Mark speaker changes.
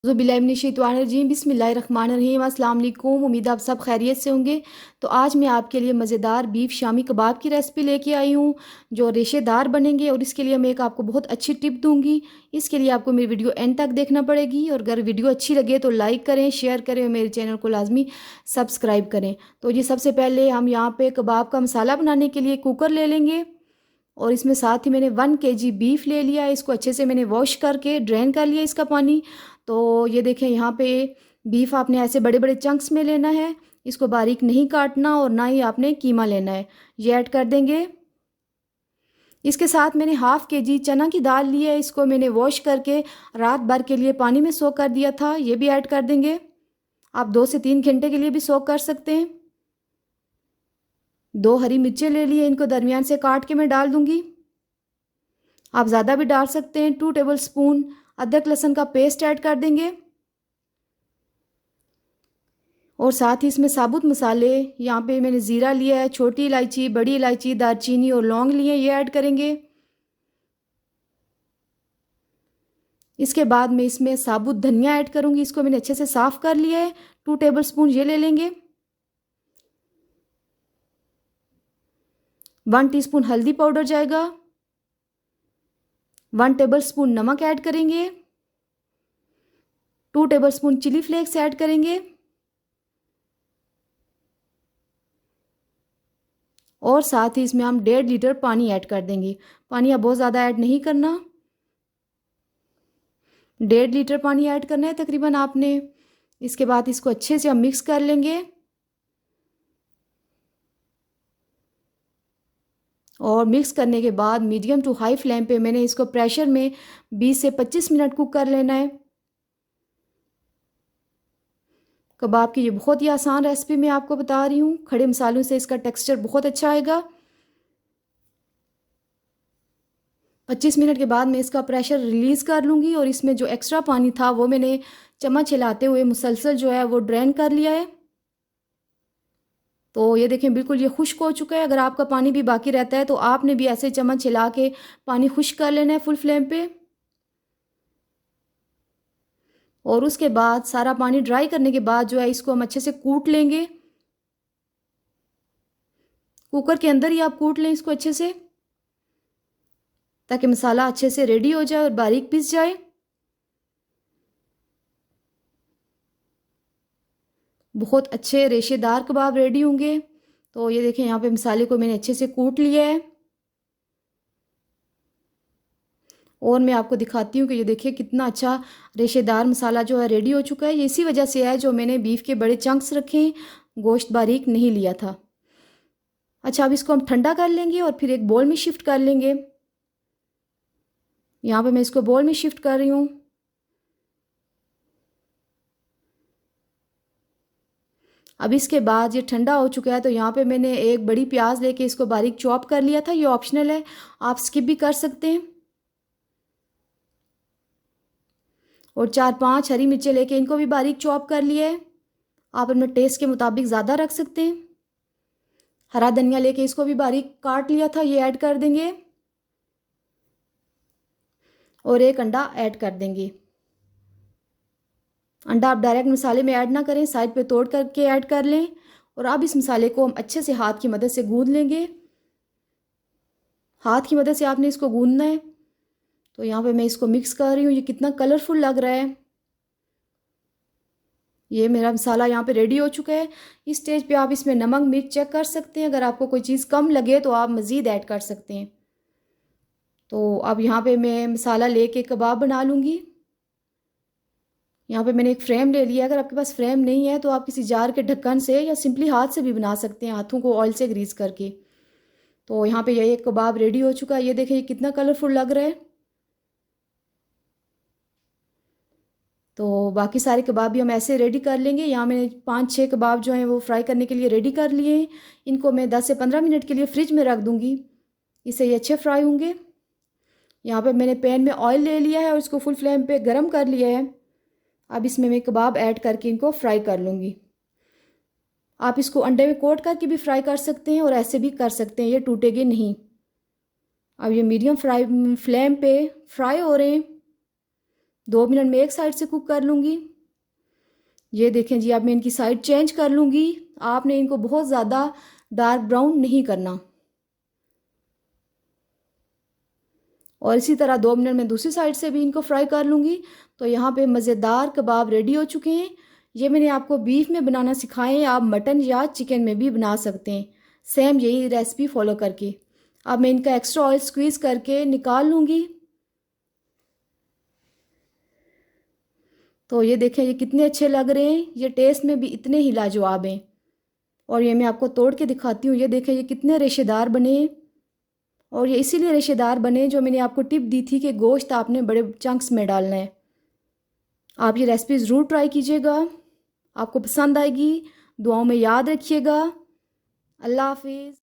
Speaker 1: ज़ुबिल्लाहिमिनश्शैतानिर्रजीम बिस्मिल्लाहिर्रहमानिर्रहीम अस्सलाम वालेकुम। उम्मीद आप सब खैरियत से होंगे। तो आज मैं आपके लिए मज़ेदार बीफ शामी कबाब की रेसिपी लेके आई हूँ जो रेशेदार बनेंगे, और इसके लिए मैं एक आपको बहुत अच्छी टिप दूँगी। इसके लिए आपको मेरी वीडियो एंड तक देखना पड़ेगी, और अगर वीडियो अच्छी लगे तो लाइक करें, शेयर करें और मेरे चैनल को लाजमी सब्सक्राइब करें। तो ये सबसे पहले हम यहाँ पर कबाब का मसाला बनाने के लिए कुकर ले लेंगे, और इसमें साथ ही मैंने 1 kg बीफ ले लिया है। इसको अच्छे से मैंने वॉश करके ड्रेन कर लिया इसका पानी। तो ये देखें, यहाँ पे बीफ आपने ऐसे बड़े बड़े चंक्स में लेना है, इसको बारीक नहीं काटना, और ना ही आपने कीमा लेना है। ये ऐड कर देंगे। इसके साथ मैंने 1/2 kg चना की दाल ली है, इसको मैंने वॉश करके रात भर के लिए पानी में सोक कर दिया था। ये भी ऐड कर देंगे। आप 2 से 3 घंटे के लिए भी सोक कर सकते हैं। 2 हरी मिर्चें ले लिए, इनको दरमियान से काट के मैं डाल दूंगी। आप ज़्यादा भी डाल सकते हैं। 2 टेबलस्पून अदरक लहसुन का पेस्ट ऐड कर देंगे, और साथ ही इसमें साबुत मसाले, यहाँ पे मैंने ज़ीरा लिया है, छोटी इलायची, बड़ी इलायची, दालचीनी और लौंग लिए, ये ऐड करेंगे। इसके बाद मैं इसमें साबुत धनिया ऐड करूँगी, इसको मैंने अच्छे से साफ़ कर लिया है। 2 टेबलस्पून ये ले लेंगे। 1 टीस्पून हल्दी पाउडर जाएगा। 1 टेबलस्पून नमक ऐड करेंगे। 2 टेबलस्पून चिली फ्लेक्स ऐड करेंगे, और साथ ही इसमें हम 1.5 लीटर पानी ऐड कर देंगे। पानी आप बहुत ज़्यादा ऐड नहीं करना, 1.5 लीटर पानी ऐड करना है तकरीबन आपने। इसके बाद इसको अच्छे से हम मिक्स कर लेंगे, और मिक्स करने के बाद मीडियम टू हाई फ्लेम पे मैंने इसको प्रेशर में 20 से 25 मिनट कुक कर लेना है। कबाब की ये बहुत ही आसान रेसिपी मैं आपको बता रही हूँ। खड़े मसालों से इसका टेक्सचर बहुत अच्छा आएगा। 25 मिनट के बाद मैं इसका प्रेशर रिलीज़ कर लूँगी, और इसमें जो एक्स्ट्रा पानी था वो मैंने चम्मच हिलाते हुए मुसलसल जो है वो ड्रेन कर लिया है। तो ये देखें, बिल्कुल ये खुश्क हो चुका है। अगर आपका पानी भी बाकी रहता है तो आपने भी ऐसे चम्मच हिला के पानी खुश्क कर लेना है फुल फ्लेम पे। और उसके बाद सारा पानी ड्राई करने के बाद जो है इसको हम अच्छे से कूट लेंगे। कुकर के अंदर ही आप कूट लें इसको अच्छे से, ताकि मसाला अच्छे से रेडी हो जाए और बारीक पिस जाए। बहुत अच्छे रेशेदार कबाब रेडी होंगे। तो ये देखें, यहाँ पे मसाले को मैंने अच्छे से कूट लिया है, और मैं आपको दिखाती हूँ कि ये देखिए कितना अच्छा रेशेदार मसाला जो है रेडी हो चुका है। ये इसी वजह से है जो मैंने बीफ के बड़े चंक्स रखे हैं, गोश्त बारीक नहीं लिया था। अच्छा, अब इसको हम ठंडा कर लेंगे और फिर एक बोल में शिफ्ट कर लेंगे। यहाँ पे मैं इसको बोल में शिफ्ट कर रही हूँ। अब इसके बाद ये ठंडा हो चुका है, तो यहाँ पे मैंने एक बड़ी प्याज लेके इसको बारीक चॉप कर लिया था। ये ऑप्शनल है, आप स्किप भी कर सकते हैं। और 4-5 हरी मिर्चें लेके इनको भी बारीक चॉप कर लिया है। आप अपने टेस्ट के मुताबिक ज़्यादा रख सकते हैं। हरा धनिया लेके इसको भी बारीक काट लिया था, ये ऐड कर देंगे, और एक अंडा ऐड कर देंगे। अंडा आप डायरेक्ट मसाले में ऐड ना करें, साइड पे तोड़ करके ऐड कर लें। और अब इस मसाले को हम अच्छे से हाथ की मदद से गूंद लेंगे। हाथ की मदद से आपने इसको गूंदना है। तो यहाँ पे मैं इसको मिक्स कर रही हूँ। ये कितना कलरफुल लग रहा है। ये मेरा मसाला यहाँ पे रेडी हो चुका है। इस स्टेज पे आप इसमें नमक मिर्च चेक कर सकते हैं। अगर आपको कोई चीज़ कम लगे तो आप मज़ीद ऐड कर सकते हैं। तो अब यहाँ पे मैं मसाला लेके कबाब बना लूँगी। यहाँ पे मैंने एक फ्रेम ले लिया। अगर आपके पास फ्रेम नहीं है तो आप किसी जार के ढक्कन से या सिंपली हाथ से भी बना सकते हैं, हाथों को ऑयल से ग्रीस करके। तो यहाँ पे ये एक कबाब रेडी हो चुका है। ये देखिए कितना कलरफुल लग रहा है। तो बाकी सारे कबाब भी हम ऐसे रेडी कर लेंगे। यहाँ मैंने 5-6 कबाब जो हैं वो फ्राई करने के लिए रेडी कर लिए हैं। इनको मैं 10 से 15 मिनट के लिए फ्रिज में रख दूँगी, इससे ये अच्छे फ्राई होंगे। यहाँ पे मैंने पैन में ऑयल ले लिया है और इसको फुल फ्लेम पे गरम कर लिया है। अब इसमें मैं कबाब ऐड करके इनको फ्राई कर लूँगी। आप इसको अंडे में कोट करके भी फ्राई कर सकते हैं और ऐसे भी कर सकते हैं, ये टूटेंगे नहीं। अब ये मीडियम फ्लेम पे फ्राई हो रहे हैं। 2 मिनट में एक साइड से कुक कर लूँगी। ये देखें जी, अब मैं इनकी साइड चेंज कर लूँगी। आपने इनको बहुत ज़्यादा डार्क ब्राउन नहीं करना। और इसी तरह 2 मिनट में दूसरी साइड से भी इनको फ्राई कर लूँगी। तो यहाँ पे मज़ेदार कबाब रेडी हो चुके हैं। ये मैंने आपको बीफ में बनाना सिखाए हैं, आप मटन या चिकन में भी बना सकते हैं, सेम यही रेसिपी फॉलो करके। अब मैं इनका एक्स्ट्रा ऑयल स्क्वीज़ करके निकाल लूँगी। तो ये देखें, ये कितने अच्छे लग रहे हैं, ये टेस्ट में भी इतने ही लाजवाब हैं। और ये मैं आपको तोड़ के दिखाती हूँ। ये देखें, ये कितने रेशेदार बने हैं। और ये इसीलिए रेशेदार बने जो मैंने आपको टिप दी थी कि गोश्त आपने बड़े चंक्स में डालना है। आप ये रेसिपी ज़रूर ट्राई कीजिएगा, आपको पसंद आएगी। दुआओं में याद रखिएगा। अल्लाह हाफिज़।